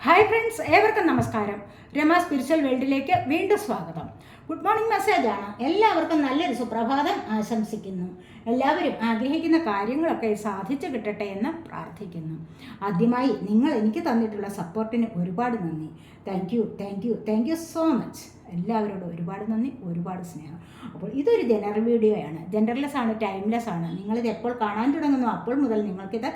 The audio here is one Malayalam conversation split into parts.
ഹായ് ഫ്രണ്ട്സ്, ഏവർക്കും നമസ്കാരം. രമ സ്പിരിച്വൽ വേൾഡിലേക്ക് വീണ്ടും സ്വാഗതം. ഗുഡ് മോർണിംഗ് മെസ്സേജാണ്. എല്ലാവർക്കും നല്ലൊരു സുപ്രഭാതം ആശംസിക്കുന്നു. എല്ലാവരും ആഗ്രഹിക്കുന്ന കാര്യങ്ങളൊക്കെ സാധിച്ചു കിട്ടട്ടെ എന്ന് പ്രാർത്ഥിക്കുന്നു. ആദ്യമായി നിങ്ങൾ എനിക്ക് തന്നിട്ടുള്ള സപ്പോർട്ടിന് ഒരുപാട് നന്ദി. Thank you so much. എല്ലാവരോടും ഒരുപാട് നന്ദി, ഒരുപാട് സ്നേഹം. അപ്പോൾ ഇതൊരു ജനറൽ വീഡിയോയാണ്. ജെൻഡർലെസ് ആണ്, ടൈംലെസ് ആണ്. നിങ്ങളിത് എപ്പോൾ കാണാൻ തുടങ്ങുന്നു അപ്പോൾ മുതൽ നിങ്ങൾക്കിത്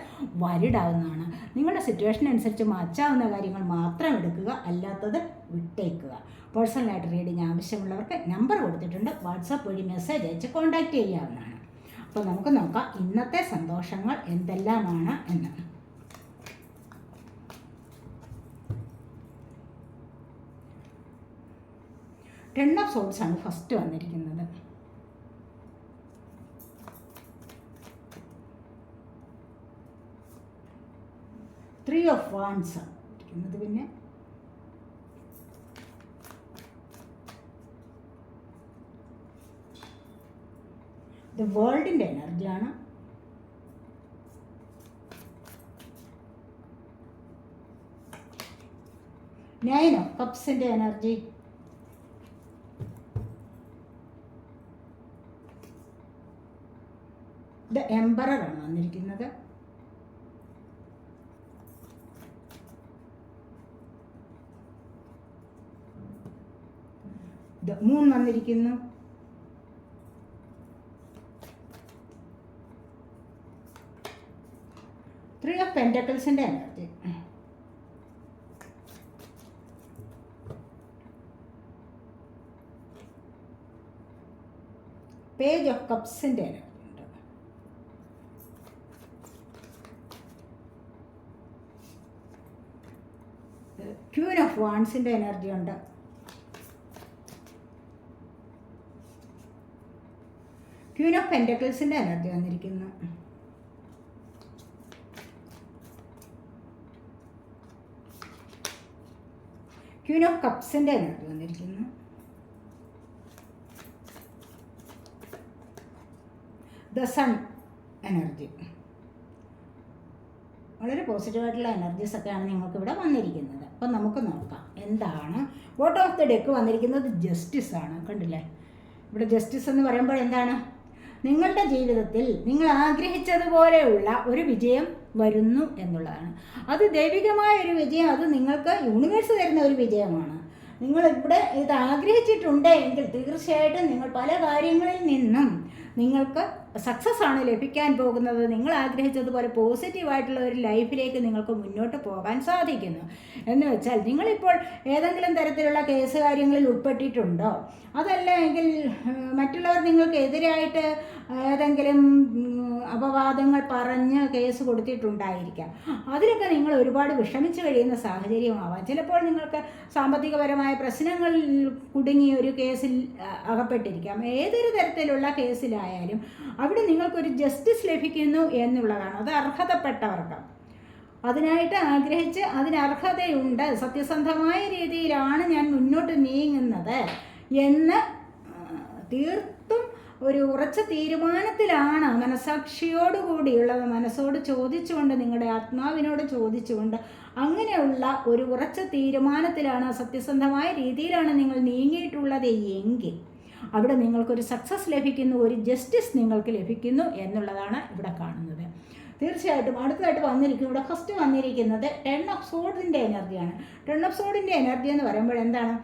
വരിടാവുന്നതാണ്. നിങ്ങളുടെ സിറ്റുവേഷൻ അനുസരിച്ച് മാറ്റാവുന്ന കാര്യങ്ങൾ മാത്രം എടുക്കുക, അല്ലാത്തത് വിട്ടേക്കുക. പേഴ്സണലായിട്ട് റീഡിങ് ആവശ്യമുള്ളവർക്ക് നമ്പർ കൊടുത്തിട്ടുണ്ട്. വാട്സാപ്പ് വഴി മെസ്സേജ് അയച്ച് കോൺടാക്റ്റ് ചെയ്യാവുന്നതാണ്. അപ്പോൾ നമുക്ക് നോക്കാം ഇന്നത്തെ സന്തോഷങ്ങൾ എന്തെല്ലാമാണ് എന്ന്. ടെൻ ഓഫ് സോൾസ് ആണ് ഫസ്റ്റ് വന്നിരിക്കുന്നത്. ത്രീ ഓഫ് വാൻഡ്സ് ആണ് ഇരിക്കുന്നത്. പിന്നെ ദ വേൾഡിൻ്റെ എനർജിയാണ്. നയൻ ഓഫ് കപ്സിൻ്റെ എനർജി. ദ എംപറർ ആണ് വന്നിരിക്കുന്നത്. ദ മൂൺ വന്നിരിക്കുന്നു. ത്രീ ഓഫ് പെൻറ്റക്കിൾസിൻ്റെ എനർജി. പേജ് ഓഫ് കപ്സിൻ്റെ എനർജി. ക്വീൻ ഓഫ് വാൻഡ്സിൻ്റെ എനർജി ഉണ്ട്. ക്വീൻ ഓഫ് പെൻറ്റക്കിൾസിൻ്റെ എനർജി വന്നിരിക്കുന്നു. ക്വീൻ ഓഫ് കപ്സിൻ്റെ എനർജി വന്നിരിക്കുന്നു. The sun energy. വളരെ പോസിറ്റീവായിട്ടുള്ള എനർജീസൊക്കെയാണ് നിങ്ങൾക്കിവിടെ വന്നിരിക്കുന്നത്. അപ്പം നമുക്ക് നോക്കാം എന്താണ്. ബോട്ടം ഓഫ് ദ ഡെക്ക് വന്നിരിക്കുന്നത് ജസ്റ്റിസ് ആണ്. കണ്ടില്ലേ, ഇവിടെ ജസ്റ്റിസ് എന്ന് പറയുമ്പോൾ എന്താണ്? നിങ്ങളുടെ ജീവിതത്തിൽ നിങ്ങൾ ആഗ്രഹിച്ചതുപോലെയുള്ള ഒരു വിജയം വരുന്നു എന്നുള്ളതാണ്. അത് ദൈവികമായ ഒരു വിജയം, അത് നിങ്ങൾക്ക് യൂണിവേഴ്സ് തരുന്ന ഒരു വിജയമാണ്. നിങ്ങളിവിടെ ഇത് ആഗ്രഹിച്ചിട്ടുണ്ട് എങ്കിൽ തീർച്ചയായിട്ടും നിങ്ങൾ പല കാര്യങ്ങളിൽ നിന്നും നിങ്ങൾക്ക് സക്സസ് ആണ് ലഭിക്കാൻ പോകുന്നത്. നിങ്ങൾ ആഗ്രഹിച്ചതുപോലെ പോസിറ്റീവായിട്ടുള്ള ഒരു ലൈഫിലേക്ക് നിങ്ങൾക്ക് മുന്നോട്ട് പോകാൻ സാധിക്കുന്നു. എന്ന് വെച്ചാൽ നിങ്ങളിപ്പോൾ ഏതെങ്കിലും തരത്തിലുള്ള കേസ് കാര്യങ്ങളിൽ ഉൾപ്പെട്ടിട്ടുണ്ടോ? അതല്ല എങ്കിൽ മറ്റുള്ളവർ നിങ്ങൾക്ക് എതിരായിട്ട് ഏതെങ്കിലും അപവാദങ്ങൾ പറഞ്ഞ് കേസ് കൊടുത്തിട്ടുണ്ടായിരിക്കാം. അതിലൊക്കെ നിങ്ങൾ ഒരുപാട് വിഷമിച്ച് കഴിയുന്ന സാഹചര്യമാവാം. ചിലപ്പോൾ നിങ്ങൾക്ക് സാമ്പത്തികപരമായ പ്രശ്നങ്ങളിൽ കുടുങ്ങി ഒരു കേസിൽ അകപ്പെട്ടിരിക്കാം. ഏതൊരു തരത്തിലുള്ള കേസിലായാലും അവിടെ നിങ്ങൾക്കൊരു ജസ്റ്റിസ് ലഭിക്കുന്നു എന്നുള്ളതാണ്. അത് അർഹതപ്പെട്ടവർക്ക്, അതിനായിട്ട് ആഗ്രഹിച്ച് അതിന് അർഹതയുണ്ട്, സത്യസന്ധമായ രീതിയിലാണ് ഞാൻ മുന്നോട്ട് നീങ്ങുന്നത് എന്ന് തീർത്തും ഒരു ഉറച്ച തീരുമാനത്തിലാണ്, മനസാക്ഷിയോടുകൂടിയുള്ളത്, മനസ്സോട് ചോദിച്ചുകൊണ്ട്, നിങ്ങളുടെ ആത്മാവിനോട് ചോദിച്ചുകൊണ്ട് അങ്ങനെയുള്ള ഒരു ഉറച്ച തീരുമാനത്തിലാണ്, സത്യസന്ധമായ രീതിയിലാണ് നിങ്ങൾ നീങ്ങിയിട്ടുള്ളത് എങ്കിൽ അവിടെ നിങ്ങൾക്കൊരു സക്സസ് ലഭിക്കുന്നു, ഒരു ജസ്റ്റിസ് നിങ്ങൾക്ക് ലഭിക്കുന്നു എന്നുള്ളതാണ് ഇവിടെ കാണുന്നത്. തീർച്ചയായിട്ടും അടുത്തതായിട്ട് വന്നിരിക്കുന്നത്, ഇവിടെ ഫസ്റ്റ് വന്നിരിക്കുന്നത് ടെൻ ഓഫ് സോഡിൻ്റെ എനർജിയാണ്. ടെൻ ഓഫ് സോഡിൻ്റെ എനർജി എന്ന് പറയുമ്പോൾ എന്താണ്?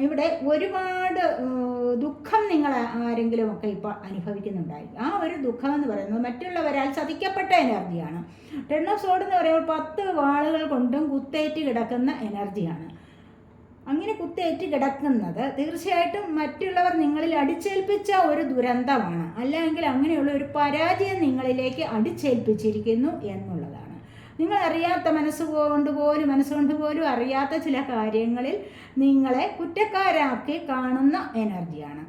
ഇവിടെ ഒരുപാട് ദുഃഖം നിങ്ങൾ ആരെങ്കിലുമൊക്കെ ഇപ്പോൾ അനുഭവിക്കുന്നുണ്ടായിരിക്കും. ആ ഒരു ദുഃഖം എന്ന് പറയുന്നത് മറ്റുള്ളവരാൽ ചതിക്കപ്പെട്ട എനർജിയാണ്. ടെൻ ഓഫ് സോഡ് എന്ന് പറയുമ്പോൾ 10 വാളുകൾ കൊണ്ടും കുത്തേറ്റ് കിടക്കുന്ന എനർജിയാണ്. അങ്ങനെ കുത്തേറ്റ് കിടക്കുന്നത് തീർച്ചയായിട്ടും മറ്റുള്ളവർ നിങ്ങളിൽ അടിച്ചേൽപ്പിച്ച ഒരു ദുരന്തമാണ്. അല്ലെങ്കിൽ അങ്ങനെയുള്ള ഒരു പരാജയം നിങ്ങളിലേക്ക് അടിച്ചേൽപ്പിച്ചിരിക്കുന്നു എന്നുള്ളതാണ്. നിങ്ങൾ അറിയാത്ത മനസ്സുകൊണ്ട് പോലും അറിയാത്ത ചില കാര്യങ്ങളിൽ നിങ്ങളെ കുറ്റക്കാരാക്കി കാണുന്ന എനർജിയാണ്.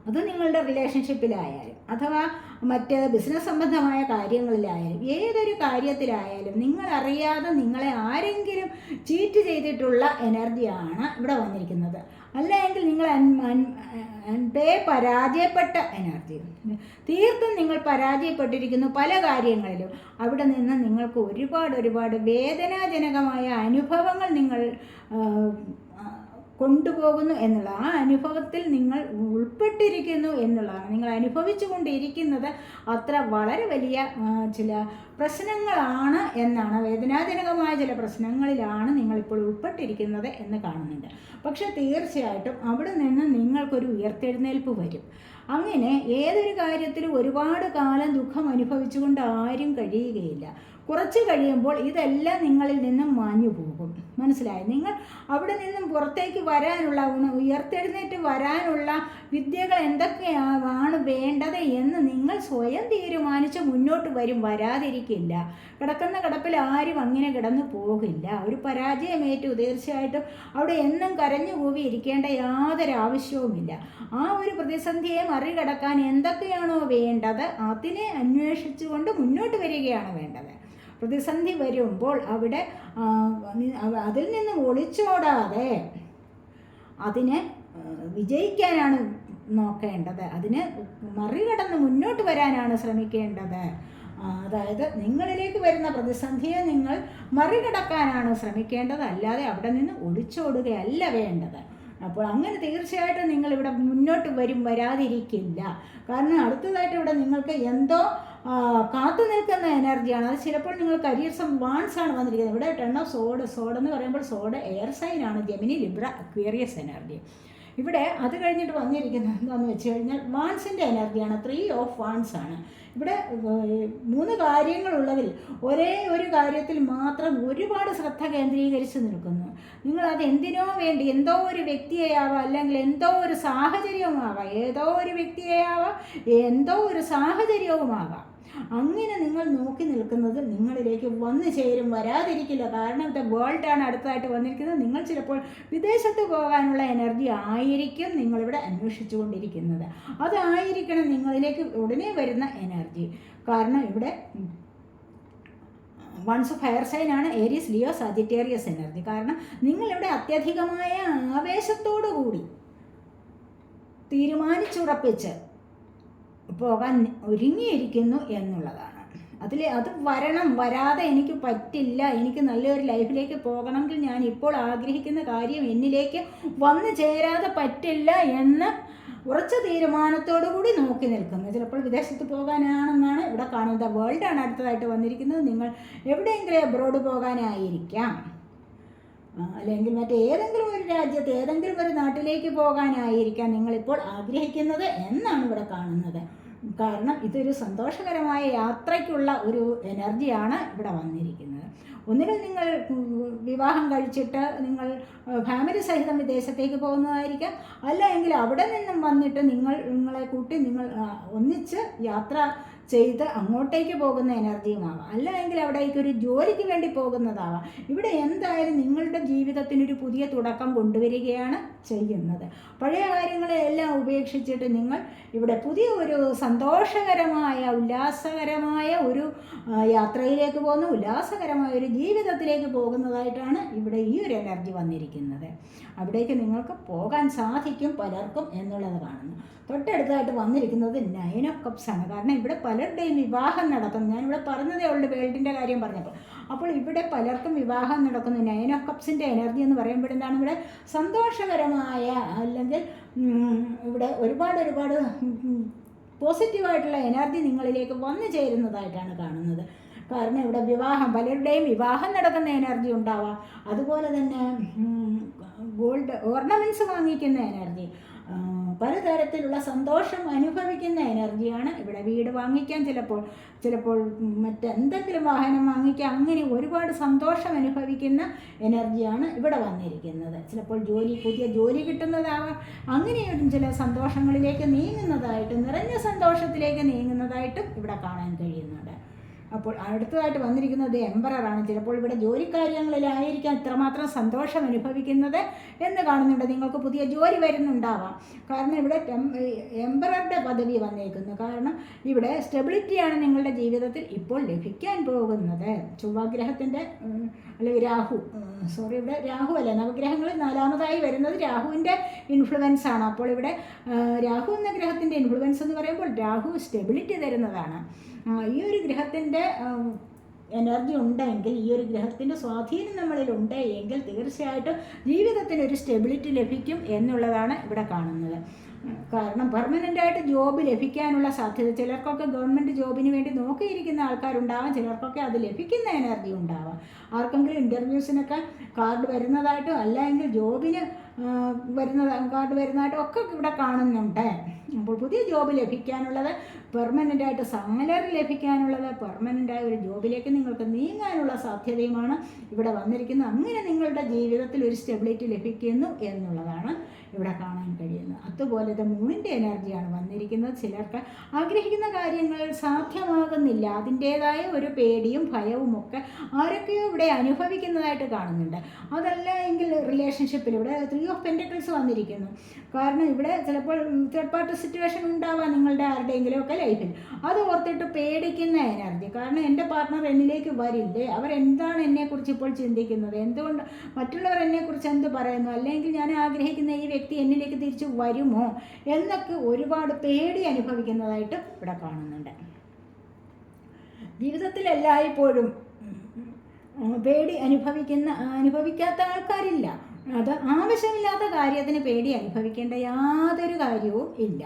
അത് നിങ്ങളുടെ റിലേഷൻഷിപ്പിലായാലും അഥവാ മറ്റ് ബിസിനസ് സംബന്ധമായ കാര്യങ്ങളിലായാലും ഏതൊരു കാര്യത്തിലായാലും നിങ്ങളറിയാതെ നിങ്ങളെ ആരെങ്കിലും ചീറ്റ് ചെയ്തിട്ടുള്ള എനർജിയാണ് ഇവിടെ വന്നിരിക്കുന്നത്. അല്ലെങ്കിൽ നിങ്ങൾ പരാജയപ്പെട്ട എനർജി, തീർത്തും നിങ്ങൾ പരാജയപ്പെട്ടിരിക്കുന്നു പല കാര്യങ്ങളിലും. അവിടെ നിന്ന് നിങ്ങൾക്ക് ഒരുപാട് വേദനാജനകമായ അനുഭവങ്ങൾ നിങ്ങൾ കൊണ്ടുപോകുന്നു എന്നുള്ള ആ അനുഭവത്തിൽ നിങ്ങൾ ഉൾപ്പെട്ടിരിക്കുന്നു എന്നുള്ളതാണ്. നിങ്ങൾ അനുഭവിച്ചു കൊണ്ടിരിക്കുന്നത് അത്ര വളരെ വലിയ ചില പ്രശ്നങ്ങളാണ് എന്നാണ്, വേദനാജനകമായ ചില പ്രശ്നങ്ങളിലാണ് നിങ്ങളിപ്പോൾ ഉൾപ്പെട്ടിരിക്കുന്നത് എന്ന് കാണുന്നുണ്ട്. പക്ഷെ തീർച്ചയായിട്ടും അവിടെ നിന്ന് നിങ്ങൾക്കൊരു ഉയർത്തെഴുന്നേൽപ്പ് വരും. അങ്ങനെ ഏതൊരു കാര്യത്തിലും ഒരുപാട് കാലം ദുഃഖം അനുഭവിച്ചുകൊണ്ട് ആരും കഴിയുകയില്ല. കുറച്ച് കഴിയുമ്പോൾ ഇതെല്ലാം നിങ്ങളിൽ നിന്നും മാഞ്ഞു പോകും. മനസ്സിലായി? നിങ്ങൾ അവിടെ നിന്നും പുറത്തേക്ക് വരാനുള്ള, ഉയർത്തെഴുന്നേറ്റ് വരാനുള്ള വിദ്യകൾ എന്തൊക്കെയാണ് വേണ്ടത് എന്ന് നിങ്ങൾ സ്വയം തീരുമാനിച്ച് മുന്നോട്ട് വരും. വരാതിരിക്കില്ല. കിടക്കുന്ന കിടപ്പിൽ ആരും അങ്ങനെ കിടന്നു പോകില്ല. ഒരു പരാജയമേറ്റു തീർച്ചയായിട്ടും അവിടെ എന്നും കരഞ്ഞു കൂവി ഇരിക്കേണ്ട യാതൊരു ആവശ്യവുമില്ല. ആ ഒരു പ്രതിസന്ധിയെ മറികടക്കാൻ എന്തൊക്കെയാണോ വേണ്ടത് അതിനെ അന്വേഷിച്ചുകൊണ്ട് മുന്നോട്ട് വരികയാണ് വേണ്ടത്. പ്രതിസന്ധി വരുമ്പോൾ അവിടെ അതിൽ നിന്ന് ഒളിച്ചോടാതെ അതിനെ വിജയിക്കാനാണ് നോക്കേണ്ടത്. അതിനെ മറികടന്ന് മുന്നോട്ട് വരാനാണ് ശ്രമിക്കേണ്ടത്. അതായത് നിങ്ങളിലേക്ക് വരുന്ന പ്രതിസന്ധിയെ നിങ്ങൾ മറികടക്കാനാണ് ശ്രമിക്കേണ്ടത്, അല്ലാതെ അവിടെ നിന്ന് ഒളിച്ചോടുകയല്ല വേണ്ടത്. അപ്പോൾ അങ്ങനെ തീർച്ചയായിട്ടും നിങ്ങളിവിടെ മുന്നോട്ട് വരാതിരിക്കില്ല. കാരണം അടുത്തതായിട്ട് ഇവിടെ നിങ്ങൾക്ക് എന്തോ കാത്തു നിൽക്കുന്ന എനർജിയാണ്. അത് ചിലപ്പോൾ നിങ്ങൾ കരിയർ വാൺസ് ആണ് വന്നിരിക്കുന്നത്. ഇവിടെ 10 ഓഫ് സോഡ് എന്ന് പറയുമ്പോൾ സോഡ് എയർ സൈൻ ആണ്, ജെമിനി, ലിബ്ര, അക്വേറിയസ് എനർജി. ഇവിടെ അത് കഴിഞ്ഞിട്ട് വന്നിരിക്കുന്നത് എന്താണെന്ന് വെച്ച് കഴിഞ്ഞാൽ വാൺസിൻ്റെ എനർജിയാണ്, 3 ഓഫ് വാൺസ് ആണ്. ഇവിടെ 3 കാര്യങ്ങളുള്ളതിൽ ഒരേ ഒരു കാര്യത്തിൽ മാത്രം ഒരുപാട് ശ്രദ്ധ കേന്ദ്രീകരിച്ച് നിൽക്കുന്നു. നിങ്ങളത് എന്തിനോ വേണ്ടി, എന്തോ ഒരു വ്യക്തിയെയാവാം, അല്ലെങ്കിൽ എന്തോ ഒരു സാഹചര്യവുമാവാം, ഏതോ ഒരു വ്യക്തിയെയാവാം, എന്തോ ഒരു സാഹചര്യവുമാകാം. അങ്ങനെ നിങ്ങൾ നോക്കി നിൽക്കുന്നത് നിങ്ങളിലേക്ക് വന്നു ചേരും, വരാതിരിക്കില്ല. കാരണം ദ വേൾഡാണ് അടുത്തതായിട്ട് വന്നിരിക്കുന്നത്. നിങ്ങൾ ചിലപ്പോൾ വിദേശത്ത് പോകാനുള്ള എനർജി ആയിരിക്കും നിങ്ങളിവിടെ അന്വേഷിച്ചു കൊണ്ടിരിക്കുന്നത്. അതായിരിക്കണം നിങ്ങളിലേക്ക് ഉടനെ വരുന്ന എനർജി. കാരണം ഇവിടെ വൺസ് ഫയർ സൈൻ ആണ്, ഏരീസ്, ലിയോ, സാജിറ്റേറിയസ് എനർജി. കാരണം നിങ്ങളിവിടെ അത്യധികമായ ആവേശത്തോടു കൂടി തീരുമാനിച്ചുറപ്പിച്ച് പോകാൻ ഒരുങ്ങിയിരിക്കുന്നു എന്നുള്ളതാണ്. അത് വരാതെ എനിക്ക് പറ്റില്ല, എനിക്ക് നല്ലൊരു ലൈഫിലേക്ക് പോകണമെങ്കിൽ ഞാൻ ഇപ്പോൾ ആഗ്രഹിക്കുന്ന കാര്യം എന്നിലേക്ക് വന്നു ചേരാതെ പറ്റില്ല എന്ന് ഉറച്ച തീരുമാനത്തോടു കൂടി നോക്കി നിൽക്കുന്നത്. ചിലപ്പോൾ വിദേശത്ത് പോകാനാണെന്നാണ് ഇവിടെ കാണുന്നത്. വേൾഡാണ് അടുത്തതായിട്ട് വന്നിരിക്കുന്നത്. നിങ്ങൾ എവിടെയെങ്കിലും അബ്രോഡ് പോകാനായിരിക്കാം, അല്ലെങ്കിൽ മറ്റേതെങ്കിലും ഒരു രാജ്യത്ത് ഏതെങ്കിലും ഒരു നാട്ടിലേക്ക് പോകാനായിരിക്കാം നിങ്ങളിപ്പോൾ ആഗ്രഹിക്കുന്നത് എന്നാണ് ഇവിടെ കാണുന്നത്. കാരണം ഇതൊരു സന്തോഷകരമായ യാത്രയ്ക്കുള്ള ഒരു എനർജിയാണ് ഇവിടെ വന്നിരിക്കുന്നത്. ഒന്നുകിൽ നിങ്ങൾ വിവാഹം കഴിച്ചിട്ട് നിങ്ങൾ ഫാമിലി സഹിതം വിദേശത്തേക്ക് പോകുന്നതായിരിക്കാം, അല്ലെങ്കിൽ അവിടെ നിന്നും വന്നിട്ട് നിങ്ങളെ കൂട്ടി നിങ്ങൾ ഒന്നിച്ച് യാത്ര ചെയ്ത് അങ്ങോട്ടേക്ക് പോകുന്ന എനർജിയുമാവാം, അല്ലെങ്കിൽ അവിടേക്ക് ഒരു ജോലിക്ക് വേണ്ടി പോകുന്നതാവാം. ഇവിടെ എന്തായാലും നിങ്ങളുടെ ജീവിതത്തിനൊരു പുതിയ തുടക്കം കൊണ്ടുവരികയാണ് ചെയ്യുന്നത്. പഴയ കാര്യങ്ങളെല്ലാം ഉപേക്ഷിച്ചിട്ട് നിങ്ങൾ ഇവിടെ പുതിയ ഒരു സന്തോഷകരമായ ഉല്ലാസകരമായ ഒരു യാത്രയിലേക്ക് പോകുന്നു, ഉല്ലാസകരമായ ഒരു ജീവിതത്തിലേക്ക് പോകുന്നതായിട്ടാണ് ഇവിടെ ഈ ഒരു എനർജി വന്നിരിക്കുന്നത്. അവിടേക്ക് നിങ്ങൾക്ക് പോകാൻ സാധിക്കും പലർക്കും എന്നുള്ളത് കാണുന്നു. തൊട്ടടുത്തായിട്ട് വന്നിരിക്കുന്നത് 9 ഓഫ് കപ്സ് ആണ്. കാരണം ഇവിടെ പലരുടെയും വിവാഹം നടക്കുന്നു. ഞാനിവിടെ പറഞ്ഞതേ ഉള്ളൂ വേൾഡിൻ്റെ കാര്യം പറഞ്ഞപ്പോൾ. അപ്പോൾ ഇവിടെ പലർക്കും വിവാഹം നടക്കുന്നു. 9 ഓഫ് കപ്സിൻ്റെ എനർജി എന്ന് പറയുമ്പോഴെന്താണ് ഇവിടെ സന്തോഷകരമായ, അല്ലെങ്കിൽ ഇവിടെ ഒരുപാട് പോസിറ്റീവായിട്ടുള്ള എനർജി നിങ്ങളിലേക്ക് വന്നു ചേരുന്നതായിട്ടാണ് കാണുന്നത്. കാരണം ഇവിടെ പലരുടെയും വിവാഹം നടക്കുന്ന എനർജി ഉണ്ടാവാം. അതുപോലെ തന്നെ ഗോൾഡ് ഓർണമെൻറ്റ്സ് വാങ്ങിക്കുന്ന എനർജി, പലതരത്തിലുള്ള സന്തോഷം അനുഭവിക്കുന്ന എനർജിയാണ് ഇവിടെ. വീട് വാങ്ങിക്കാൻ ചിലപ്പോൾ മറ്റെന്തെങ്കിലും വാഹനം വാങ്ങിക്കാൻ, അങ്ങനെ ഒരുപാട് സന്തോഷം അനുഭവിക്കുന്ന എനർജിയാണ് ഇവിടെ വന്നിരിക്കുന്നത്. ചിലപ്പോൾ പുതിയ ജോലി കിട്ടുന്നതാവാം. അങ്ങനെയൊരു ചില സന്തോഷങ്ങളിലേക്ക് നീങ്ങുന്നതായിട്ടും, നിറഞ്ഞ സന്തോഷത്തിലേക്ക് നീങ്ങുന്നതായിട്ടും ഇവിടെ കാണാൻ കഴിയുന്നുണ്ട്. അപ്പോൾ അടുത്തതായിട്ട് വന്നിരിക്കുന്നത് എംപററാണ്. ചിലപ്പോൾ ഇവിടെ ജോലിക്കാര്യങ്ങളിലായിരിക്കാം ഇത്രമാത്രം സന്തോഷം അനുഭവിക്കുന്നത് എന്ന് കാണുന്നുണ്ട്. നിങ്ങൾക്ക് പുതിയ ജോലി വരുന്നുണ്ടാവാം. കാരണം ഇവിടെ എംപററുടെ പദവി വന്നേക്കുന്നു. കാരണം ഇവിടെ സ്റ്റെബിലിറ്റിയാണ് നിങ്ങളുടെ ജീവിതത്തിൽ ഇപ്പോൾ ലഭിക്കാൻ പോകുന്നത്. ചൊവ്വാഗ്രഹത്തിൻ്റെ അല്ലെങ്കിൽ ഇവിടെ രാഹു അല്ലേ, നവഗ്രഹങ്ങളിൽ 4ാമതായി വരുന്നത് രാഹുവിൻ്റെ ഇൻഫ്ലുവൻസ് ആണ്. അപ്പോൾ ഇവിടെ രാഹു എന്ന ഗ്രഹത്തിൻ്റെ ഇൻഫ്ലുവൻസ് എന്ന് പറയുമ്പോൾ രാഹു സ്റ്റെബിലിറ്റി തരുന്നതാണ്. ഈ ഒരു ഗ്രഹത്തിൻ്റെ എനർജി ഉണ്ടെങ്കിൽ, ഈ ഒരു ഗ്രഹത്തിൻ്റെ സ്വാധീനം നമ്മളിലുണ്ട് എങ്കിൽ തീർച്ചയായിട്ടും ജീവിതത്തിന് ഒരു സ്റ്റെബിലിറ്റി ലഭിക്കും എന്നുള്ളതാണ് ഇവിടെ കാണുന്നത്. കാരണം പെർമനൻ്റായിട്ട് ജോബ് ലഭിക്കാനുള്ള സാധ്യത, ചിലർക്കൊക്കെ ഗവൺമെൻറ് ജോബിന് വേണ്ടി നോക്കിയിരിക്കുന്ന ആൾക്കാരുണ്ടാവാം, ചിലർക്കൊക്കെ അത് ലഭിക്കുന്ന എനർജി ഉണ്ടാവാം. ആർക്കെങ്കിലും ഇൻ്റർവ്യൂസിനൊക്കെ കാർഡ് വരുന്നതായിട്ടോ അല്ലെങ്കിൽ ജോബിന് കാർഡ് വരുന്നതായിട്ടോ ഒക്കെ ഇവിടെ കാണുന്നുണ്ട്. അപ്പോൾ പുതിയ ജോബ് ലഭിക്കാനുള്ളത്, പെർമനൻ്റായിട്ട് സാലറി ലഭിക്കാനുള്ളത്, പെർമനൻ്റായ ഒരു ജോബിലേക്ക് നിങ്ങൾക്ക് നീങ്ങാനുള്ള സാധ്യതയുമാണ് ഇവിടെ വന്നിരിക്കുന്നത്. അങ്ങനെ നിങ്ങളുടെ ജീവിതത്തിൽ ഒരു സ്റ്റെബിലിറ്റി ലഭിക്കുന്നു എന്നുള്ളതാണ് ഇവിടെ കാണാൻ കഴിയുന്നത്. അതുപോലെ മൂണിൻ്റെ എനർജിയാണ് വന്നിരിക്കുന്നത്. ചിലർക്ക് ആഗ്രഹിക്കുന്ന കാര്യങ്ങൾ സാധ്യമാകുന്നില്ല, അതിൻ്റേതായ ഒരു പേടിയും ഭയവും ഒക്കെ ആരൊക്കെയോ ഇവിടെ അനുഭവിക്കുന്നതായിട്ട് കാണുന്നുണ്ട്. അതല്ല എങ്കിൽ റിലേഷൻഷിപ്പിൽ ഇവിടെ 3 ഓഫ് പെൻറ്റക്കിൾസ് വന്നിരിക്കുന്നു. കാരണം ഇവിടെ ചിലപ്പോൾ തേർഡ് പാർട്ടി സിറ്റുവേഷൻ ഉണ്ടാവാം നിങ്ങളുടെ ആരുടെയെങ്കിലും ഒക്കെ ലൈഫിൽ. അത് ഓർത്തിട്ട് പേടിക്കുന്ന എനർജി. കാരണം എൻ്റെ പാർട്ട്ണർ എന്നിലേക്ക് വരില്ലേ, അവരെന്താണ് എന്നെക്കുറിച്ച് ഇപ്പോൾ ചിന്തിക്കുന്നത്, എന്തുകൊണ്ട് മറ്റുള്ളവർ എന്നെക്കുറിച്ച് എന്ത് പറയുന്നു, അല്ലെങ്കിൽ ഞാൻ ആഗ്രഹിക്കുന്ന ഈ വ്യക്തി എന്നിലേക്ക് തിരിച്ച് വരുമോ എന്നൊക്കെ ഒരുപാട് പേടി അനുഭവിക്കുന്നതായിട്ട് ഇവിടെ കാണുന്നുണ്ട്. ജീവിതത്തിൽ എല്ലായ്പ്പോഴും പേടി അനുഭവിക്കാത്ത ആൾക്കാരില്ല. അത് ആവശ്യമില്ലാത്ത കാര്യത്തിന് പേടി അനുഭവിക്കേണ്ട യാതൊരു കാര്യവും ഇല്ല.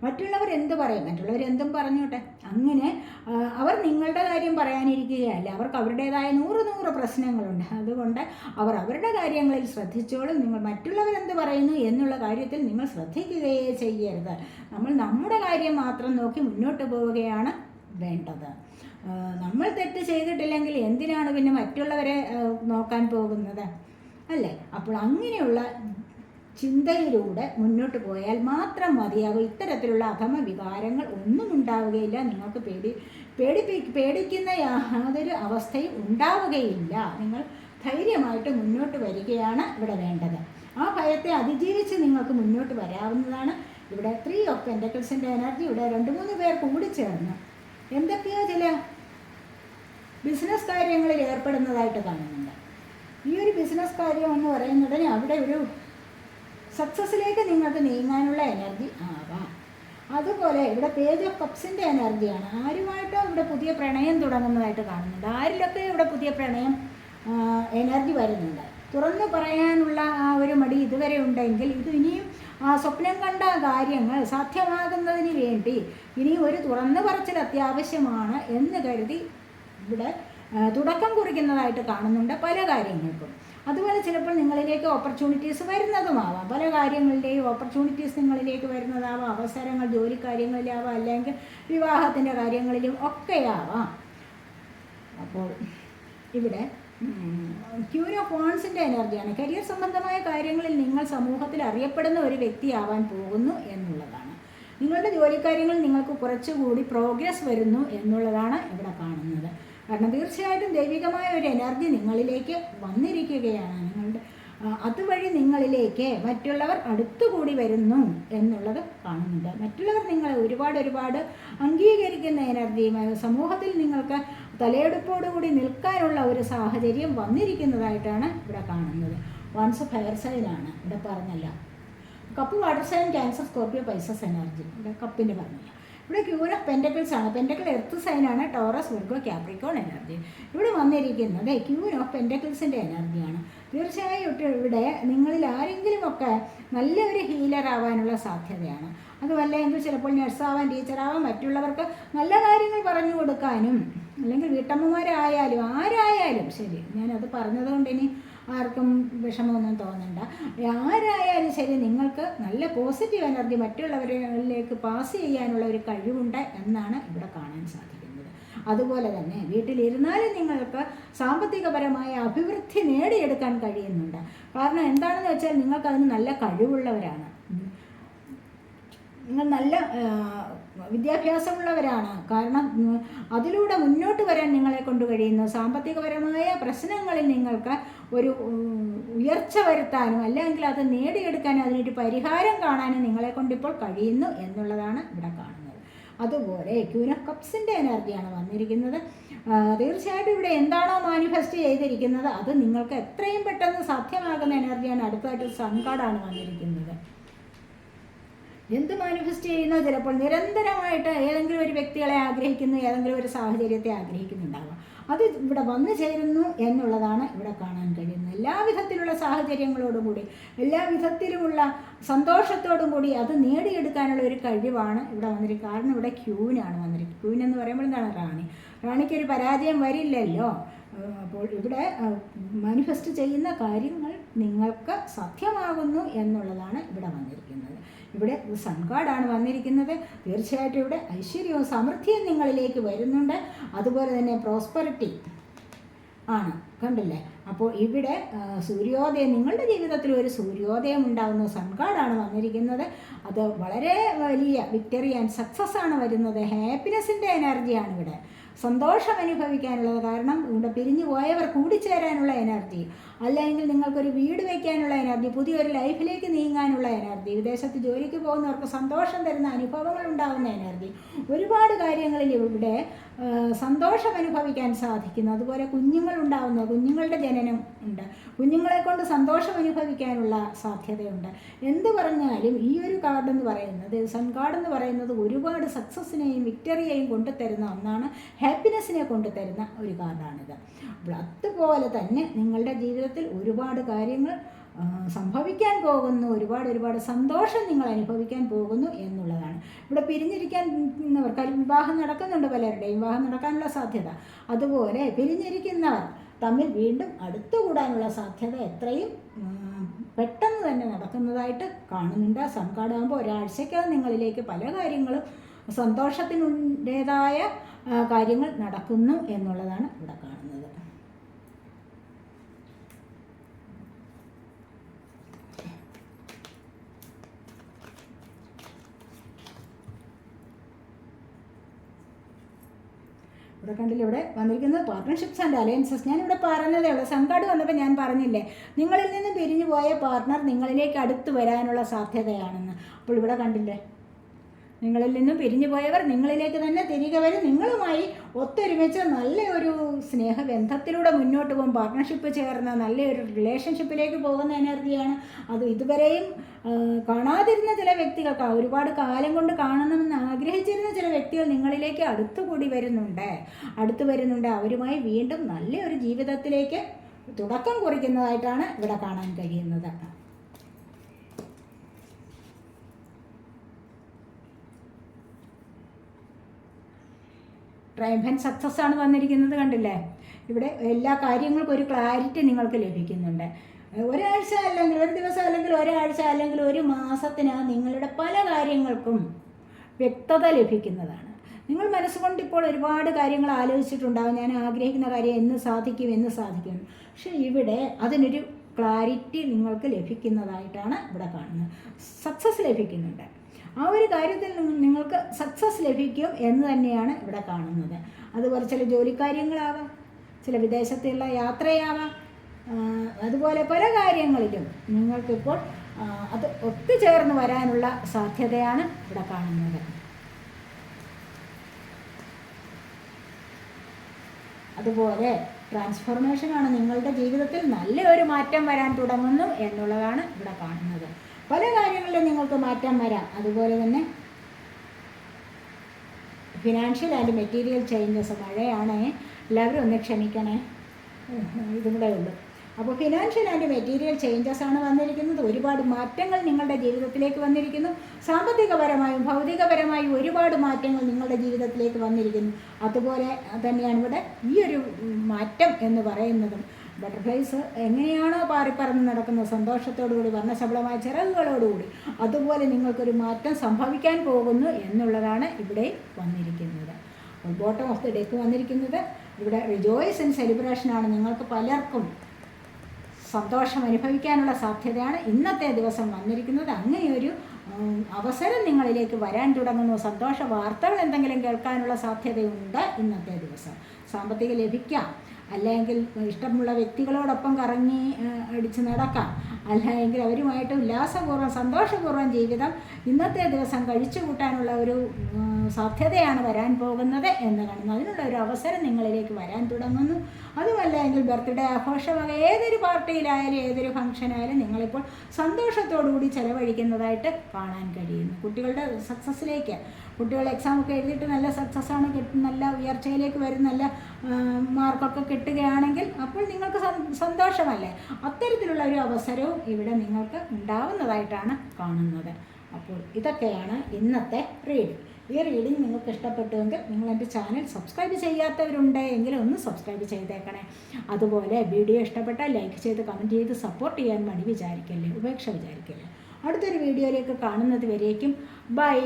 മറ്റുള്ളവർ എന്ത് പറയും, മറ്റുള്ളവർ എന്തും പറഞ്ഞോട്ടെ, അങ്ങനെ അവർ നിങ്ങളുടെ കാര്യം പറയാനിരിക്കുകയല്ല. അവർക്ക് അവരുടേതായ 100 പ്രശ്നങ്ങളുണ്ട്. അതുകൊണ്ട് അവർ അവരുടെ കാര്യങ്ങളിൽ ശ്രദ്ധിച്ചോളും. നിങ്ങൾ മറ്റുള്ളവരെന്ത് പറയുന്നു എന്നുള്ള കാര്യത്തിൽ നിങ്ങൾ ശ്രദ്ധിക്കുകയേ ചെയ്യരുത്. നമ്മൾ നമ്മുടെ കാര്യം മാത്രം നോക്കി മുന്നോട്ട് പോവുകയാണ് വേണ്ടത്. നമ്മൾ തെറ്റ് ചെയ്തിട്ടില്ലെങ്കിൽ എന്തിനാണ് പിന്നെ മറ്റുള്ളവരെ നോക്കാൻ പോകുന്നത്, അല്ലേ? അപ്പോൾ അങ്ങനെയുള്ള ചിന്തയിലൂടെ മുന്നോട്ട് പോയാൽ മാത്രം മതിയാകും. ഇത്തരത്തിലുള്ള അധമ വികാരങ്ങൾ ഒന്നും ഉണ്ടാവുകയില്ല. നിങ്ങൾക്ക് പേടിക്കുന്ന യാതൊരു അവസ്ഥയും ഉണ്ടാവുകയില്ല. നിങ്ങൾ ധൈര്യമായിട്ട് മുന്നോട്ട് വരികയാണ് ഇവിടെ വേണ്ടത്. ആ ഭയത്തെ അതിജീവിച്ച് നിങ്ങൾക്ക് മുന്നോട്ട് വരാവുന്നതാണ്. ഇവിടെ 3 ഓഫ് പെൻറ്റക്കിൾസിൻ്റെ എനർജി ഇവിടെ 2-3 പേർ കൂടി ചേർന്ന് എന്തൊക്കെയോ ചില ബിസിനസ് കാര്യങ്ങളിൽ ഏർപ്പെടുന്നതായിട്ട് കാണുന്നുണ്ട്. ഈ ഒരു ബിസിനസ് കാര്യം എന്ന് പറയുന്നതിന് അവിടെ ഒരു സക്സസ്സിലേക്ക് നിങ്ങൾക്ക് നീങ്ങാനുള്ള എനർജി ആവാം. അതുപോലെ ഇവിടെ പേജ് ഓഫ് കപ്സിൻ്റെ എനർജിയാണ്. ആരുമായിട്ടോ ഇവിടെ പുതിയ പ്രണയം തുടങ്ങുന്നതായിട്ട് കാണുന്നുണ്ട്. ആരിലൊക്കെ ഇവിടെ പുതിയ പ്രണയം എനർജി വരുന്നുണ്ട്. തുറന്നു പറയാനുള്ള ആ ഒരു മടി ഇതുവരെ ഉണ്ടെങ്കിൽ ഇത് ഇനിയും സ്വപ്നം കണ്ട കാര്യങ്ങൾ സാധ്യമാകുന്നതിന് വേണ്ടി ഇനിയും ഒരു തുറന്നു പറച്ചിൽ അത്യാവശ്യമാണ് എന്ന് കരുതി ഇവിടെ തുടക്കം കുറിക്കുന്നതായിട്ട് കാണുന്നുണ്ട് പല കാര്യങ്ങൾക്കും. അതുപോലെ ചിലപ്പോൾ നിങ്ങളിലേക്ക് ഓപ്പർച്യൂണിറ്റീസ് വരുന്നതുമാവാം. പല കാര്യങ്ങളുടെയും ഓപ്പർച്യൂണിറ്റീസ് നിങ്ങളിലേക്ക് വരുന്നതാവാം. അവസരങ്ങൾ ജോലിക്കാര്യങ്ങളിലാവാം, അല്ലെങ്കിൽ വിവാഹത്തിൻ്റെ കാര്യങ്ങളിലും ഒക്കെയാവാം. അപ്പോൾ ഇവിടെ ക്യൂൻ ഓഫ് വാൺസിൻ്റെ എനർജിയാണ്. കരിയർ സംബന്ധമായ കാര്യങ്ങളിൽ നിങ്ങൾ സമൂഹത്തിൽ അറിയപ്പെടുന്ന ഒരു വ്യക്തിയാവാൻ പോകുന്നു എന്നുള്ളതാണ്. നിങ്ങളുടെ ജോലിക്കാര്യങ്ങളിൽ നിങ്ങൾക്ക് കുറച്ചുകൂടി പ്രോഗ്രസ് വരുന്നു എന്നുള്ളതാണ് ഇവിടെ കാണുന്നത്. കാരണം തീർച്ചയായിട്ടും ദൈവികമായ ഒരു എനർജി നിങ്ങളിലേക്ക് വന്നിരിക്കുകയാണ്. അതുവഴി നിങ്ങളിലേക്ക് മറ്റുള്ളവർ അടുത്തുകൂടി വരുന്നു എന്നുള്ളത് കാണുന്നുണ്ട്. മറ്റുള്ളവർ നിങ്ങളെ ഒരുപാട് അംഗീകരിക്കുന്ന എനർജി, സമൂഹത്തിൽ നിങ്ങൾക്ക് തലയെടുപ്പോടുകൂടി നിൽക്കാനുള്ള ഒരു സാഹചര്യം വന്നിരിക്കുന്നതായിട്ടാണ് ഇവിടെ കാണുന്നത്. വൺസ് ഫയർ സൈനാണ് ഇവിടെ പറഞ്ഞല്ല. Cup water sign, Cancer, Scorpio, Pisces energy ഇവിടെ കപ്പിൻ്റെ പറഞ്ഞില്ല. ഇവിടെ ക്യൂൻ ഓഫ് പെൻറ്റക്കിൾസ് ആണ്. പെൻറ്റക്കിൾ എർത്ത് സൈനാണ്. Taurus, Virgo, Capricorn energy. ഇവിടെ വന്നിരിക്കുന്നത് ക്യൂൻ ഓഫ് പെൻറ്റക്കിൾസിൻ്റെ എനർജിയാണ്. തീർച്ചയായും ഇവിടെ നിങ്ങളിൽ ആരെങ്കിലുമൊക്കെ നല്ലൊരു ഹീലർ ആവാനുള്ള സാധ്യതയാണ്. അതുമല്ല എങ്കിൽ ചിലപ്പോൾ നഴ്സാവാൻ, ടീച്ചറാവാൻ, മറ്റുള്ളവർക്ക് നല്ല കാര്യങ്ങൾ പറഞ്ഞു കൊടുക്കാനും, അല്ലെങ്കിൽ വീട്ടമ്മമാരായാലും ആരായാലും ശരി, ഞാനത് പറഞ്ഞതുകൊണ്ട് ഇനി ആർക്കും വിഷമമൊന്നും തോന്നണ്ട. ആരായാലും ശരി, നിങ്ങൾക്ക് നല്ല പോസിറ്റീവ് എനർജി മറ്റുള്ളവരിലേക്ക് പാസ് ചെയ്യാനുള്ള ഒരു കഴിവുണ്ട് എന്നാണ് ഇവിടെ കാണാൻ സാധിക്കുന്നത്. അതുപോലെ തന്നെ വീട്ടിലിരുന്നാലും നിങ്ങൾക്ക് സാമ്പത്തികപരമായ അഭിവൃദ്ധി നേടിയെടുക്കാൻ കഴിയുന്നുണ്ട്. കാരണം എന്താണെന്ന് വെച്ചാൽ നിങ്ങൾക്കതിന് നല്ല കഴിവുള്ളവരാണ്. നിങ്ങൾ നല്ല വിദ്യാഭ്യാസമുള്ളവരാണ്. കാരണം അതിലൂടെ മുന്നോട്ട് വരാൻ നിങ്ങളെ കൊണ്ട് കഴിയുന്നു. സാമ്പത്തികപരമായ പ്രശ്നങ്ങളിൽ നിങ്ങൾക്ക് ഒരു ഉയർച്ച വരുത്താനും അല്ലെങ്കിൽ അത് നേടിയെടുക്കാനും അതിനൊരു പരിഹാരം കാണാനും നിങ്ങളെ കൊണ്ടിപ്പോൾ കഴിയുന്നു എന്നുള്ളതാണ് ഇവിടെ കാണുന്നത്. അതുപോലെ ക്യൂൻ ഓഫ് കപ്സിൻ്റെ എനർജിയാണ് വന്നിരിക്കുന്നത്. തീർച്ചയായിട്ടും ഇവിടെ എന്താണോ മാനിഫെസ്റ്റ് ചെയ്തിരിക്കുന്നത് അത് നിങ്ങൾക്ക് എത്രയും പെട്ടെന്ന് സാധ്യമാകുന്ന എനർജിയാണ്. അടുത്തായിട്ട് സൺ കാർഡാണ് വന്നിരിക്കുന്നത്. എന്ത് മാനിഫെസ്റ്റ് ചെയ്യുന്നോ ചിലപ്പോൾ നിരന്തരമായിട്ട് ഏതെങ്കിലും ഒരു വ്യക്തികളെ ആഗ്രഹിക്കുന്നു, ഏതെങ്കിലും ഒരു സാഹചര്യത്തെ ആഗ്രഹിക്കുന്നുണ്ടാവാം. അത് ഇവിടെ വന്നു ചേരുന്നു എന്നുള്ളതാണ് ഇവിടെ കാണാൻ കഴിയുന്നത്. എല്ലാ വിധത്തിലുള്ള സാഹചര്യങ്ങളോടും കൂടി, എല്ലാ വിധത്തിലുമുള്ള സന്തോഷത്തോടും കൂടി അത് നേടിയെടുക്കാനുള്ള ഒരു കഴിവാണ് ഇവിടെ വന്നിരിക്കുന്നത്. കാരണം ഇവിടെ ക്യൂനാണ് വന്നിരിക്കുന്നത്. ക്യൂൻ എന്ന് പറയുമ്പോൾ എന്താണ്? റാണി. റാണിക്കൊരു പരാജയം വരില്ലല്ലോ. അപ്പോൾ ഇവിടെ മാനിഫെസ്റ്റ് ചെയ്യുന്ന കാര്യങ്ങൾ നിങ്ങൾക്ക് സാധ്യമാകുന്നു എന്നുള്ളതാണ് ഇവിടെ വന്നിരിക്കുന്നത്. ഇവിടെ സൺ കാർഡാണ് വന്നിരിക്കുന്നത്. തീർച്ചയായിട്ടും ഇവിടെ ഐശ്വര്യവും സമൃദ്ധിയും നിങ്ങളിലേക്ക് വരുന്നുണ്ട്. അതുപോലെ തന്നെ പ്രോസ്പെറിറ്റി ആണ്, കണ്ടില്ലേ? അപ്പോൾ ഇവിടെ സൂര്യോദയം, നിങ്ങളുടെ ജീവിതത്തിൽ ഒരു സൂര്യോദയം ഉണ്ടാകുന്ന സൺ കാർഡാണ് വന്നിരിക്കുന്നത്. അത് വളരെ വലിയ വിക്ടറി ആൻഡ് സക്സസ് ആണ് വരുന്നത്. ഹാപ്പിനെസ്സിൻ്റെ എനർജിയാണ് ഇവിടെ. സന്തോഷം അനുഭവിക്കാനുള്ളത്. കാരണം ഇവിടെ പിരിഞ്ഞു പോയവർ കൂടിച്ചേരാനുള്ള എനർജി, അല്ലെങ്കിൽ നിങ്ങൾക്കൊരു വീട് വയ്ക്കാനുള്ള എനർജി, പുതിയൊരു ലൈഫിലേക്ക് നീങ്ങാനുള്ള എനർജി, വിദേശത്ത് ജോലിക്ക് പോകുന്നവർക്ക് സന്തോഷം തരുന്ന അനുഭവങ്ങൾ ഉണ്ടാകുന്ന എനർജി, ഒരുപാട് കാര്യങ്ങളിൽ ഇവിടെ സന്തോഷം അനുഭവിക്കാൻ സാധിക്കുന്നു. അതുപോലെ കുഞ്ഞുങ്ങളുണ്ടാകുന്ന, കുഞ്ഞുങ്ങളുടെ ജനനം ഉണ്ട്, കുഞ്ഞുങ്ങളെ കൊണ്ട് സന്തോഷം അനുഭവിക്കാനുള്ള സാധ്യതയുണ്ട്. എന്ത് പറഞ്ഞാലും ഈ ഒരു കാർഡ് എന്ന് പറയുന്നത്, സൺ കാർഡ് എന്ന് പറയുന്നത് ഒരുപാട് സക്സസ്സിനെയും വിക്ടറിയെയും കൊണ്ടുതരുന്ന ഒന്നാണ്. ഹാപ്പിനെസ്സിനെ കൊണ്ടുതരുന്ന ഒരു കാർഡാണിത്. അപ്പോൾ അതുപോലെ തന്നെ നിങ്ങളുടെ ജീവിതത്തിൽ ഒരുപാട് കാര്യങ്ങൾ സംഭവിക്കാൻ പോകുന്നു, ഒരുപാട് സന്തോഷം നിങ്ങൾ അനുഭവിക്കാൻ പോകുന്നു എന്നുള്ളതാണ്. ഇവിടെ പിരിഞ്ഞിരിക്കുന്നവർക്ക് വിവാഹം നടക്കുന്നുണ്ട്, പലരുടെയും വിവാഹം നടക്കാനുള്ള സാധ്യത. അതുപോലെ പിരിഞ്ഞിരിക്കുന്നവർ തമ്മിൽ വീണ്ടും അടുത്തുകൂടാനുള്ള സാധ്യത എത്രയും പെട്ടെന്ന് തന്നെ നടക്കുന്നതായിട്ട് കാണുന്നുണ്ട്. സൺ കാർഡാകുമ്പോൾ ഒരാഴ്ചക്കകം നിങ്ങളിലേക്ക് പല കാര്യങ്ങളും സന്തോഷത്തിനുടേതായ കാര്യങ്ങൾ നടക്കുന്നു എന്നുള്ളതാണ് ഇവിടെ കാണുന്നത്. ഇവിടെ കണ്ടില്ല, ഇവിടെ വന്നിരിക്കുന്നത് പാർട്ട്ണർഷിപ്സ് ആൻഡ് അലയൻസസ്. ഞാനിവിടെ പറഞ്ഞതേ ഉള്ളൂ. സൺ കാർഡ് വന്നപ്പോൾ ഞാൻ പറഞ്ഞില്ലേ, നിങ്ങളിൽ നിന്നും പിരിഞ്ഞു പോയ പാർട്ട്ണർ നിങ്ങളിലേക്ക് അടുത്ത് വരാനുള്ള സാധ്യതയാണെന്ന്. അപ്പോൾ ഇവിടെ കണ്ടില്ലേ, നിങ്ങളിൽ നിന്നും പിരിഞ്ഞു പോയവർ നിങ്ങളിലേക്ക് തന്നെ തിരികെ വരും. നിങ്ങളുമായി ഒത്തൊരുമിച്ച് നല്ലൊരു സ്നേഹബന്ധത്തിലൂടെ മുന്നോട്ട് പോകും. പാർട്ട്ണർഷിപ്പ് ചേർന്ന നല്ലൊരു റിലേഷൻഷിപ്പിലേക്ക് പോകുന്ന എനർജിയാണ് അത്. ഇതുവരെയും കാണാതിരുന്ന ചില വ്യക്തികൾക്ക്, ഒരുപാട് കാലം കൊണ്ട് കാണണമെന്ന് ആഗ്രഹിച്ചിരുന്ന ചില വ്യക്തികൾ നിങ്ങളിലേക്ക് അടുത്തുകൂടി വരുന്നുണ്ട്. അവരുമായി വീണ്ടും നല്ലൊരു ജീവിതത്തിലേക്ക് തുടക്കം കുറിക്കുന്നതായിട്ടാണ് ഇവിടെ കാണാൻ കഴിയുന്നത്. ട്രയംഫന്റ് സക്സസ് ആണ് വന്നിരിക്കുന്നത്, കണ്ടില്ലേ? ഇവിടെ എല്ലാ കാര്യങ്ങൾക്കും ഒരു ക്ലാരിറ്റി നിങ്ങൾക്ക് ലഭിക്കുന്നുണ്ട്. ഒരാഴ്ച അല്ലെങ്കിൽ ഒരു ദിവസം അല്ലെങ്കിൽ ഒരാഴ്ച അല്ലെങ്കിൽ ഒരു മാസത്തിനകം നിങ്ങളുടെ പല കാര്യങ്ങൾക്കും വ്യക്തത ലഭിക്കുന്നതാണ്. നിങ്ങൾ മനസ്സുകൊണ്ട് ഇപ്പോൾ ഒരുപാട് കാര്യങ്ങൾ ആലോചിച്ചിട്ടുണ്ടാകും. ഞാൻ ആഗ്രഹിക്കുന്ന കാര്യം എന്ന് സാധിക്കും. പക്ഷേ ഇവിടെ അതിനൊരു ക്ലാരിറ്റി നിങ്ങൾക്ക് ലഭിക്കുന്നതായിട്ടാണ് ഇവിടെ കാണുന്നത്. സക്സസ് ലഭിക്കുന്നുണ്ട്. ആ ഒരു കാര്യത്തിൽ നിങ്ങൾക്ക് സക്സസ് ലഭിക്കും എന്ന് തന്നെയാണ് ഇവിടെ കാണുന്നത്. അതുപോലെ ചില ജോലിക്കാര്യങ്ങളാവാം, ചില വിദേശത്തുള്ള യാത്രയാവാം, അതുപോലെ പല കാര്യങ്ങളിലും നിങ്ങൾക്കിപ്പോൾ അത് ഒത്തുചേർന്ന് വരാനുള്ള സാധ്യതയാണ് ഇവിടെ കാണുന്നത്. അതുപോലെ ട്രാൻസ്ഫോർമേഷനാണ്, നിങ്ങളുടെ ജീവിതത്തിൽ നല്ലൊരു മാറ്റം വരാൻ തുടങ്ങുന്നു എന്നുള്ളതാണ് ഇവിടെ കാണുന്നത്. പല കാര്യങ്ങളിലും നിങ്ങൾക്ക് മാറ്റം വരാം. അതുപോലെ തന്നെ ഫിനാൻഷ്യൽ ആൻഡ് മെറ്റീരിയൽ ചേഞ്ചസ്. മഴയാണ്, എല്ലാവരും ഒന്ന് ക്ഷമിക്കണേ, ഇതും കൂടെ ഉള്ളൂ. അപ്പോൾ ഫിനാൻഷ്യൽ ആൻഡ് മെറ്റീരിയൽ ചേഞ്ചസ് ആണ് വന്നിരിക്കുന്നത്. ഒരുപാട് മാറ്റങ്ങൾ നിങ്ങളുടെ ജീവിതത്തിലേക്ക് വന്നിരിക്കുന്നു. സാമ്പത്തികപരമായും ഭൗതികപരമായും ഒരുപാട് മാറ്റങ്ങൾ നിങ്ങളുടെ ജീവിതത്തിലേക്ക് വന്നിരിക്കുന്നു. അതുപോലെ തന്നെയാണ് ഇവിടെ ഈ ഒരു മാറ്റം എന്ന് പറയുന്നതും. ബട്ടർഫ്ലൈസ് എങ്ങനെയാണോ പാറിപ്പറന്ന് നടക്കുന്നത് സന്തോഷത്തോടുകൂടി, വർണ്ണശബളമായ ചിറകുകളോടുകൂടി, അതുപോലെ നിങ്ങൾക്കൊരു മാറ്റം സംഭവിക്കാൻ പോകുന്നു എന്നുള്ളതാണ് ഇവിടെ വന്നിരിക്കുന്നത്. ബോട്ടം ഓഫ് ദി ഡെക്ക് വന്നിരിക്കുന്നത് ഇവിടെ റിജോയ്സ് ആൻഡ് സെലിബ്രേഷനാണ്. നിങ്ങൾക്ക് പലർക്കും സന്തോഷം അനുഭവിക്കാനുള്ള സാധ്യതയാണ് ഇന്നത്തെ ദിവസം വന്നിരിക്കുന്നത്. അങ്ങനെയൊരു അവസരം നിങ്ങളിലേക്ക് വരാൻ തുടങ്ങുന്നു. സന്തോഷ വാർത്തകൾ എന്തെങ്കിലും കേൾക്കാനുള്ള സാധ്യതയുണ്ട് ഇന്നത്തെ ദിവസം. സാമ്പത്തികം ലഭിക്കാം, അല്ലെങ്കിൽ ഇഷ്ടമുള്ള വ്യക്തികളോടൊപ്പം കറങ്ങി അടിച്ച് നടക്കാം, അല്ലെങ്കിൽ അവരുമായിട്ട് ഉല്ലാസപൂർവ്വം സന്തോഷപൂർവ്വം ജീവിതം ഇന്നത്തെ ദിവസം കഴിച്ചു കൂട്ടാനുള്ള ഒരു സാധ്യതയാണ് വരാൻ പോകുന്നത് എന്ന് കാണുന്നു. അതിനുള്ള ഒരു അവസരം നിങ്ങളിലേക്ക് വരാൻ തുടങ്ങുന്നു. അതുമല്ല എങ്കിൽ ബർത്ത്ഡേ ആഘോഷമായ ഏതൊരു പാർട്ടിയിലായാലും ഏതൊരു ഫംഗ്ഷനായാലും നിങ്ങളിപ്പോൾ സന്തോഷത്തോടുകൂടി ചെലവഴിക്കുന്നതായിട്ട് കാണാൻ കഴിയുന്നു. കുട്ടികളുടെ സക്സസ്സിലേക്ക്, കുട്ടികൾ എക്സാമൊക്കെ എഴുതിയിട്ട് നല്ല സക്സസ്സാണ്, നല്ല ഉയർച്ചയിലേക്ക് വരും, നല്ല മാർക്കൊക്കെ കിട്ടുകയാണെങ്കിൽ അപ്പോൾ നിങ്ങൾക്ക് സന്തോഷമല്ലേ. അത്തരത്തിലുള്ള ഒരു അവസരവും ഇവിടെ നിങ്ങൾക്ക് ഉണ്ടാവുന്നതായിട്ടാണ് കാണുന്നത്. അപ്പോൾ ഇതൊക്കെയാണ് ഇന്നത്തെ റീഡിംഗ്. ഈ റീഡിംഗ് നിങ്ങൾക്ക് ഇഷ്ടപ്പെട്ടുവെങ്കിൽ നിങ്ങൾ എൻ്റെ ചാനൽ സബ്സ്ക്രൈബ് ചെയ്യാത്തവരുണ്ട് എങ്കിൽ ഒന്ന് സബ്സ്ക്രൈബ് ചെയ്തേക്കണേ. അതുപോലെ വീഡിയോ ഇഷ്ടപ്പെട്ടാൽ ലൈക്ക് ചെയ്ത് കമൻറ്റ് ചെയ്ത് സപ്പോർട്ട് ചെയ്യാൻ മടി വിചാരിക്കല്ലേ, ഉപേക്ഷ വിചാരിക്കല്ലേ. അടുത്തൊരു വീഡിയോയിലേക്ക് കാണുന്നത് വരേക്കും ബൈ.